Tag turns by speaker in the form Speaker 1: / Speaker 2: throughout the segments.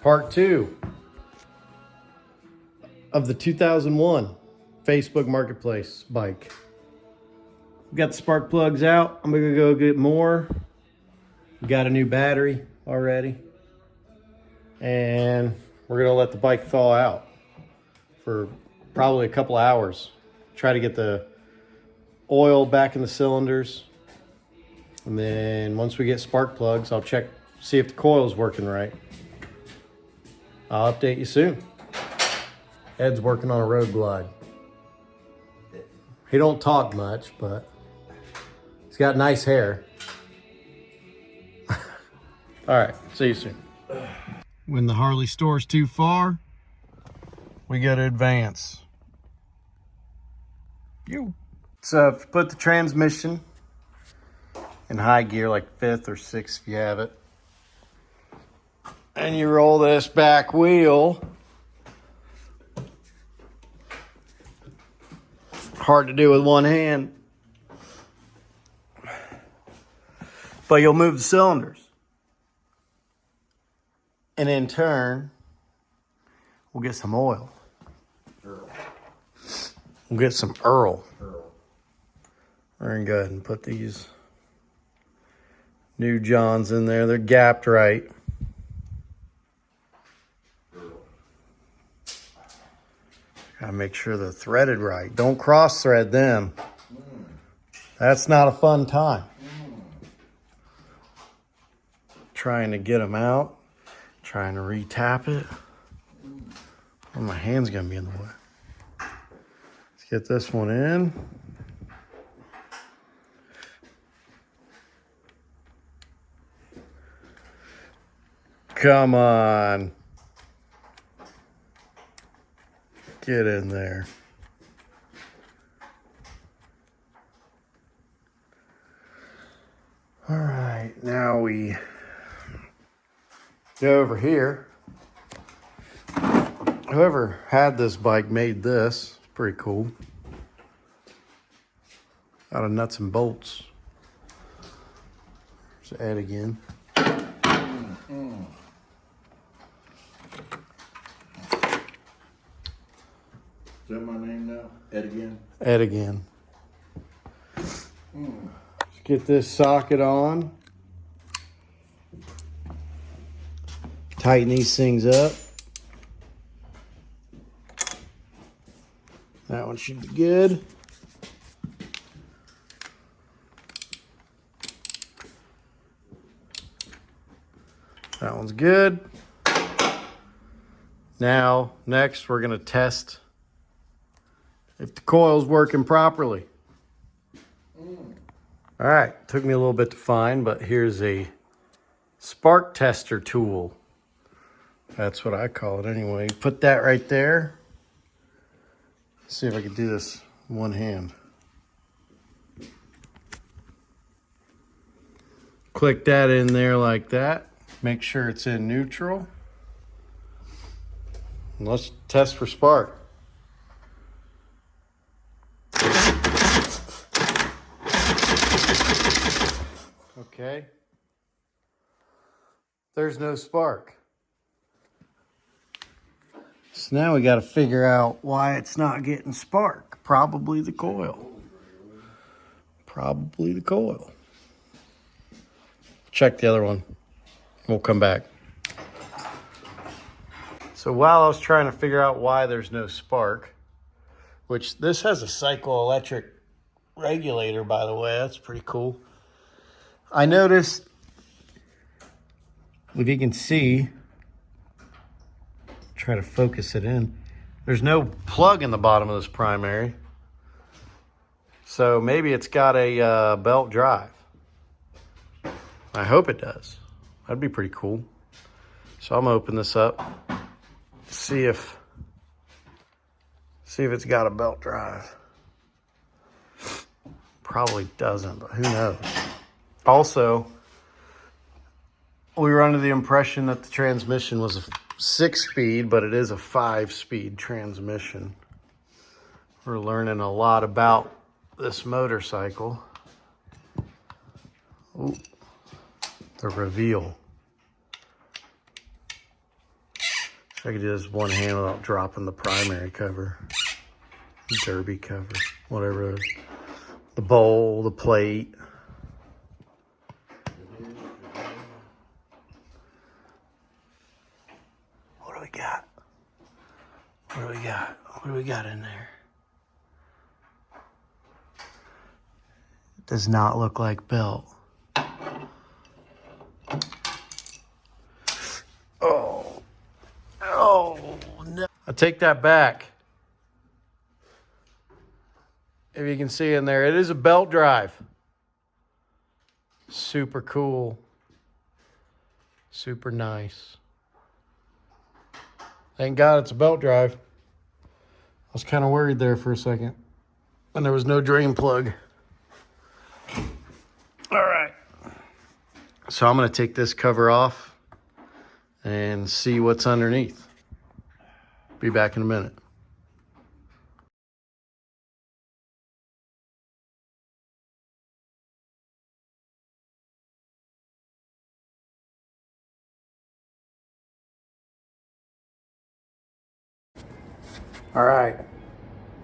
Speaker 1: Part 2 of the 2001 Facebook Marketplace bike. We got the spark plugs out. I'm gonna go get more. We got a new battery already. And we're gonna let the bike thaw out for probably a couple hours. Try to get the oil back in the cylinders. And then once we get spark plugs, I'll check, see if the coil's working right. I'll update you soon. Ed's working on a road glide. He don't talk much, but he's got nice hair. All right, see you soon. When the Harley store's too far, we got to advance. So if you put the transmission in high gear, like 5th or 6th if you have it, and you roll this back wheel, hard to do with one hand, but you'll move the cylinders. And in turn, we'll get some oil. We'll get some Earl. We're gonna go ahead and put these new Johns in there. They're gapped right. Gotta make sure they're threaded right. Don't cross thread them. That's not a fun time. Trying to get them out. Trying to re-tap it. Oh, my hand's gonna be in the way. Let's get this one in. Come on. Get in there. All right, now we go over here. Whoever had this bike made this. It's pretty cool. Out of nuts and bolts. There's Ed again.
Speaker 2: Is that my name now? Ed again?
Speaker 1: Ed again. Let's get this socket on. Tighten these things up. That one should be good. That one's good. Now, next we're going to test if the coil's working properly. All right, took me a little bit to find, but here's a spark tester tool. That's what I call it anyway. Put that right there. Let's see if I can do this in one hand. Click that in there like that. Make sure it's in neutral. And let's test for spark. Okay. There's no spark. So now we got to figure out why it's not getting spark. Probably the coil. Probably the coil. Check the other one. We'll come back. So while I was trying to figure out why there's no spark, which this has a cycle-electric regulator, by the way. That's pretty cool. I noticed, if you can see, try to focus it in, there's no plug in the bottom of this primary. So maybe it's got a belt drive. I hope it does. That'd be pretty cool. So I'm gonna open this up, see if it's got a belt drive. Probably doesn't, but who knows? Also, we were under the impression that the transmission was a 6-speed, but it is a 5-speed transmission. We're learning a lot about this motorcycle. Ooh, the reveal. I could do this one hand without dropping the primary cover, derby cover, whatever it is. The bowl, the plate. What do we got? What do we got? What do we got in there? It does not look like belt. Oh. Oh, no. I take that back. If you can see in there, it is a belt drive. Super cool. Super nice. Thank God it's a belt drive. I was kind of worried there for a second. And there was no drain plug. All right. So I'm going to take this cover off and see what's underneath. Be back in a minute. All right,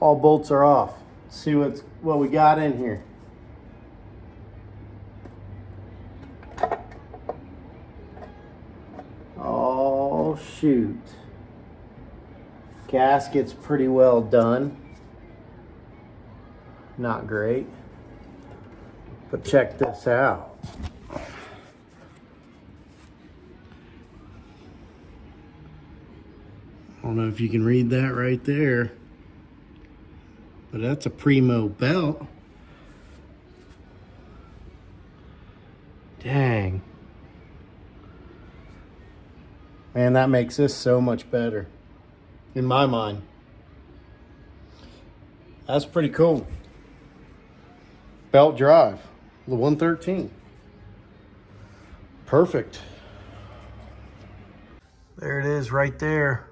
Speaker 1: all bolts are off. Let's see what we got in here. Oh shoot. Gasket's pretty well done. Not great. But check this out. I don't know if you can read that right there, but that's a primo belt. Dang. Man, that makes this so much better, in my mind. That's pretty cool. Belt drive, the 113. Perfect. There it is right there.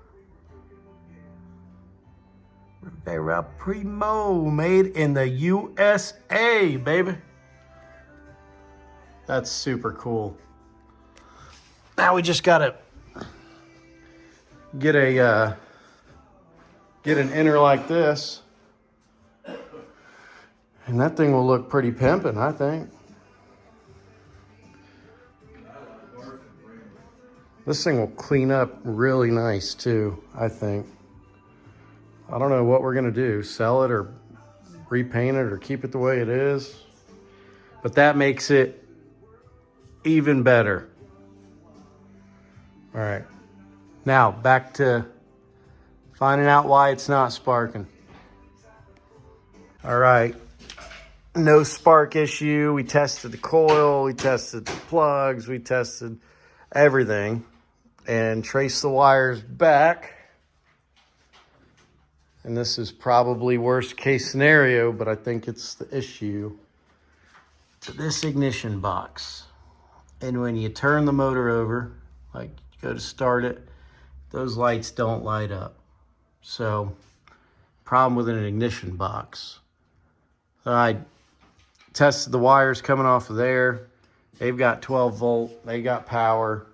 Speaker 1: Rivera Primo, made in the USA, baby. That's super cool. Now we just gotta get an inner like this, and that thing will look pretty pimpin', I think. This thing will clean up really nice too, I think. I don't know what we're gonna do, sell it or repaint it or keep it the way it is, but that makes it even better. All right, now back to finding out why it's not sparking. All right, no spark issue. We tested the coil, we tested the plugs, we tested everything and traced the wires back. And this is probably worst case scenario, but I think it's the issue, to this ignition box. And when you turn the motor over, like you go to start it, those lights don't light up. So, problem with an ignition box. I tested the wires coming off of there. They've got 12 volt, they got power.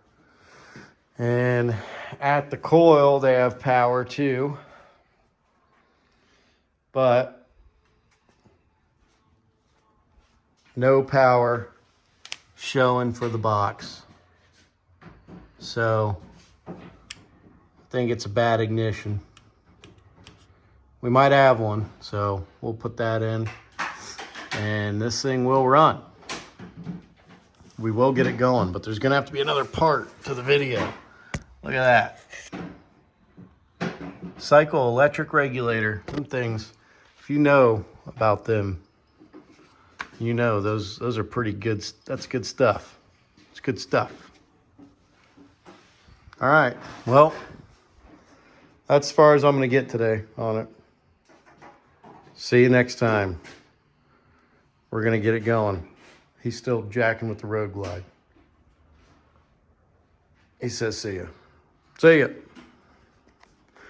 Speaker 1: And at the coil, they have power too. But no power showing for the box. So I think it's a bad ignition. We might have one, so we'll put that in and this thing will run. We will get it going, but there's gonna have to be another part to the video. Look at that. Cycle electric regulator, them things. If you know about them, you know those are pretty good. That's good stuff. It's good stuff. All right, well, that's as far as I'm gonna get today on it. See you next time. We're gonna get it going. He's still jacking with the Road Glide. He says, see ya. See ya.